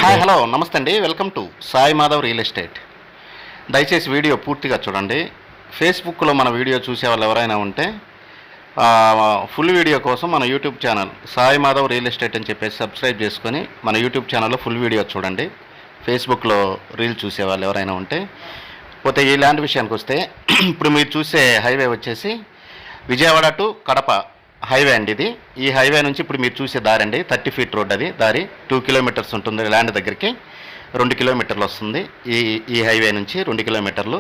Hi hello నమస్తే అండి, welcome to Sai Madhav real estate. దయచేసి వీడియో పూర్తిగా చూడండి. ఫేస్బుక్లో మన వీడియో చూసే వాళ్ళు ఎవరైనా ఉంటే ఫుల్ వీడియో కోసం మన YouTube channel Sai Madhav real estate అని చెప్పేసి సబ్స్క్రైబ్ చేసుకొని మన యూట్యూబ్ ఛానల్లో ఫుల్ వీడియో చూడండి. ఫేస్బుక్లో రీల్ చూసే వాళ్ళు ఎవరైనా ఉంటే. పోతే ఈ ల్యాండ్ విషయానికి వస్తే ఇప్పుడు మీరు చూసే హైవే వచ్చేసి విజయవాడ టు కడప హైవే అండి ఇది. ఈ హైవే నుంచి ఇప్పుడు మీరు చూసే దారి అండి, 30 ఫీట్ రోడ్. అది దారి 2 కిలోమీటర్స్ ఉంటుంది. ల్యాండ్ దగ్గరికి 2 కిలోమీటర్లు వస్తుంది. ఈ హైవే నుంచి 2 కిలోమీటర్లు.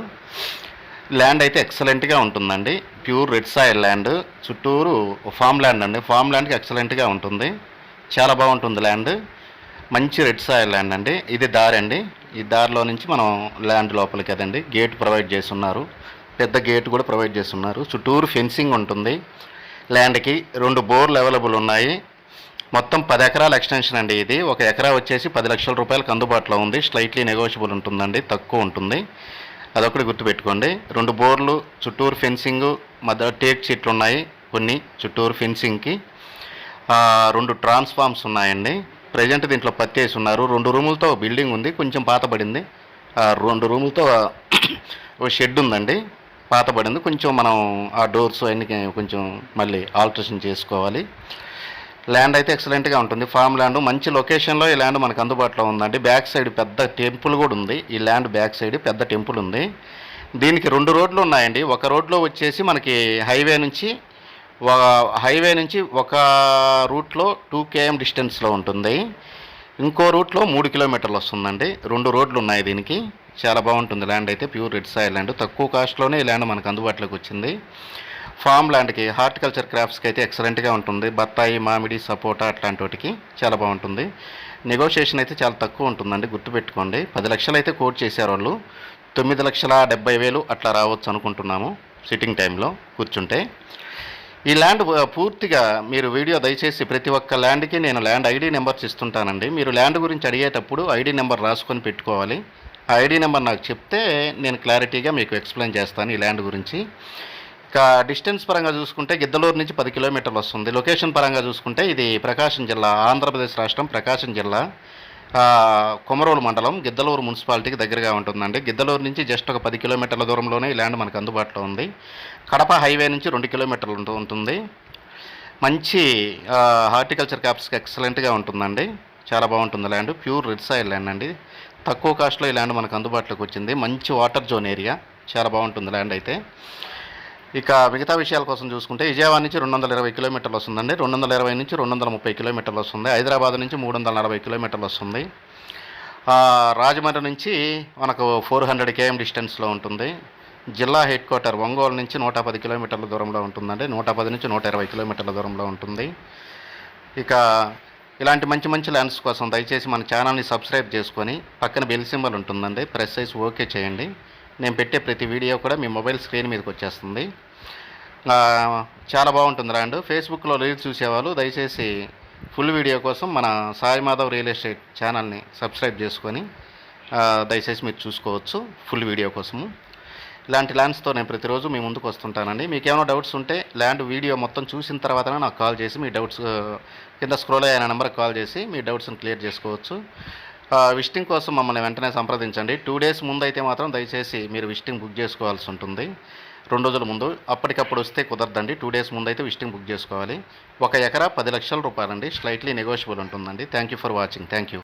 ల్యాండ్ అయితే ఎక్సలెంట్గా ఉంటుందండి. ప్యూర్ రెడ్ సాయిల్ ల్యాండ్, చుట్టూరు ఫామ్ ల్యాండ్ అండి. ఫామ్ ల్యాండ్కి ఎక్సలెంట్గా ఉంటుంది, చాలా బాగుంటుంది ల్యాండ్. మంచి రెడ్ సాయిల్ ల్యాండ్ అండి. ఇది దారి అండి. ఈ దారిలో నుంచి మనం ల్యాండ్ లోపలికి కదండి గేట్ ప్రొవైడ్ చేసి ఉన్నారు. పెద్ద గేట్ కూడా ప్రొవైడ్ చేసి ఉన్నారు. చుట్టూరు ఫెన్సింగ్ ఉంటుంది. ల్యాండ్కి 2 బోర్లు అవైలబుల్ ఉన్నాయి. మొత్తం 10 ఎకరాల ఎక్స్టెన్షన్ అండి ఇది. 1 ఎకరా వచ్చేసి 10 లక్షల రూపాయలకు అందుబాటులో ఉంది. స్లైట్లీ నెగోషియబుల్ ఉంటుందండి, తక్కువ ఉంటుంది. అదొకటి గుర్తుపెట్టుకోండి. 2 బోర్లు, చుట్టూరు ఫెన్సింగ్, మధ్య టేక్ చెట్లు ఉన్నాయి కొన్ని చుట్టూరు ఫెన్సింగ్కి. 2 ట్రాన్స్ఫార్మ్స్ ఉన్నాయండి. ప్రజెంట్ దీంట్లో పత్తి వేసి ఉన్నారు. 2 రూములతో బిల్డింగ్ ఉంది, కొంచెం పాతబడింది. 2 రూములతో ఒక షెడ్ ఉందండి, పాతబడింది. కొంచెం మనం ఆ డోర్స్ అన్నీ కొంచెం మళ్ళీ ఆల్టరేషన్ చేసుకోవాలి. ల్యాండ్ అయితే ఎక్సలెంట్గా ఉంటుంది. ఫామ్ ల్యాండ్, మంచి లొకేషన్లో ఈ ల్యాండ్ మనకు అందుబాటులో ఉందండి. బ్యాక్ సైడ్ పెద్ద టెంపుల్ కూడా ఉంది. ఈ ల్యాండ్ బ్యాక్ సైడ్ పెద్ద టెంపుల్ ఉంది. దీనికి 2 రోడ్లు ఉన్నాయండి. ఒక రోడ్లో వచ్చేసి మనకి హైవే నుంచి ఒక రూట్లో 2 km డిస్టెన్స్లో ఉంటుంది. ఇంకో రూట్లో 3 కిలోమీటర్లు వస్తుందండి. 2 రోడ్లు ఉన్నాయి దీనికి. చాలా బాగుంటుంది ల్యాండ్ అయితే. ప్యూర్ రెడ్ సాయిల్ ల్యాండ్, తక్కువ కాస్ట్లోనే ఈ ల్యాండ్ మనకు అందుబాటులోకి వచ్చింది. ఫామ్ ల్యాండ్కి, హార్టికల్చర్ క్రాప్స్కి అయితే ఎక్సలెంట్గా ఉంటుంది. బత్తాయి, మామిడి, సపోటా అట్లాంటి వాటికి చాలా బాగుంటుంది. నెగోషియేషన్ అయితే చాలా తక్కువ ఉంటుందండి, గుర్తుపెట్టుకోండి. 10 లక్షలు అయితే కోట్ చేశారు వాళ్ళు. 9,70,000 అట్లా రావచ్చు అనుకుంటున్నాము సిట్టింగ్ టైంలో కూర్చుంటే. ఈ ల్యాండ్ పూర్తిగా మీరు వీడియో దయచేసి ప్రతి ఒక్క ల్యాండ్కి నేను ల్యాండ్ ఐడి నెంబర్స్ ఇస్తుంటానండి. మీరు ల్యాండ్ గురించి అడిగేటప్పుడు ఐడి నెంబర్ రాసుకొని పెట్టుకోవాలి. ఆ ఐడి నెంబర్ నాకు చెప్తే నేను క్లారిటీగా మీకు ఎక్స్ప్లెయిన్ చేస్తాను ఈ ల్యాండ్ గురించి. ఇక డిస్టెన్స్ పరంగా చూసుకుంటే గిద్దలూరు నుంచి 10 కిలోమీటర్లు వస్తుంది. లొకేషన్ పరంగా చూసుకుంటే ఇది ప్రకాశం జిల్లా, ఆంధ్రప్రదేశ్ రాష్ట్రం, ప్రకాశం జిల్లా, కొమరోలు మండలం, గిద్దలూరు మున్సిపాలిటీకి దగ్గరగా ఉంటుందండి. గిద్దలూరు నుంచి జస్ట్ ఒక 10 కిలోమీటర్ల దూరంలోనే ఈ ల్యాండ్ మనకు అందుబాటులో ఉంది. కడప హైవే నుంచి 2 కిలోమీటర్లు ఉంటుంది. మంచి హార్టికల్చర్ క్రాప్స్కి ఎక్సలెంట్గా ఉంటుందండి. చాలా బాగుంటుంది land. Pure red soil land అండి. తక్కువ కాస్ట్లో ఈ ల్యాండ్ మనకు అందుబాటులోకి వచ్చింది. మంచి వాటర్ జోన్ ఏరియా, చాలా బాగుంటుంది ల్యాండ్ అయితే. ఇక మిగతా విషయాల కోసం చూసుకుంటే విజయవాడ నుంచి 220 కిలోమీటర్లు వస్తుందండి. 220 నుంచి 230 కిలోమీటర్లు వస్తుంది. హైదరాబాద్ నుంచి 340 కిలోమీటర్లు వస్తుంది. రాజమండ్రి నుంచి మనకు 400 km డిస్టెన్స్లో ఉంటుంది. జిల్లా హెడ్ క్వార్టర్ ఒంగోలు నుంచి 110 కిలోమీటర్ల దూరంలో ఉంటుందండి. 110 నుంచి 120 కిలోమీటర్ల దూరంలో ఉంటుంది. ఇక ఇలాంటి మంచి మంచి ల్యాండ్స్ కోసం దయచేసి మన ఛానల్ని సబ్స్క్రైబ్ చేసుకొని పక్కన బెల్ సింబల్ ఉంటుందండి, ప్రెస్ చేసి ఓకే చేయండి. నేను పెట్టే ప్రతి వీడియో కూడా మీ మొబైల్ స్క్రీన్ మీదకి వచ్చేస్తుంది. చాలా బాగుంటుంది ల్యాండ్. ఫేస్బుక్లో రీల్స్ చూసేవాళ్ళు దయచేసి ఫుల్ వీడియో కోసం మన సాయి మాధవ్ రియల్ ఎస్టేట్ ఛానల్ని సబ్స్క్రైబ్ చేసుకొని దయచేసి మీరు చూసుకోవచ్చు ఫుల్ వీడియో కోసము. ఇలాంటి ల్యాండ్స్తో నేను ప్రతిరోజు మీ ముందుకు వస్తుంటానండి. మీకు ఏమైనా డౌట్స్ ఉంటే ల్యాండ్ వీడియో మొత్తం చూసిన తర్వాతనే నాకు కాల్ చేసి మీ డౌట్స్ కింద స్క్రోల్ అయిన నెంబర్కి కాల్ చేసి మీ డౌట్స్ని క్లియర్ చేసుకోవచ్చు. విజిటింగ్ కోసం మమ్మల్ని వెంటనే సంప్రదించండి. 2 days ముందు అయితే మాత్రం దయచేసి మీరు విజిటింగ్ బుక్ చేసుకోవాల్సి ఉంటుంది. 2 రోజుల ముందు అప్పటికప్పుడు వస్తే కుదరదండి. 2 days ముందు అయితే విజిటింగ్ బుక్ చేసుకోవాలి. 1 ఎకరా 10 లక్షల రూపాయలండి. స్లైట్లీ నెగోషియబుల్ ఉంటుందండి. Thank you for watching. Thank you.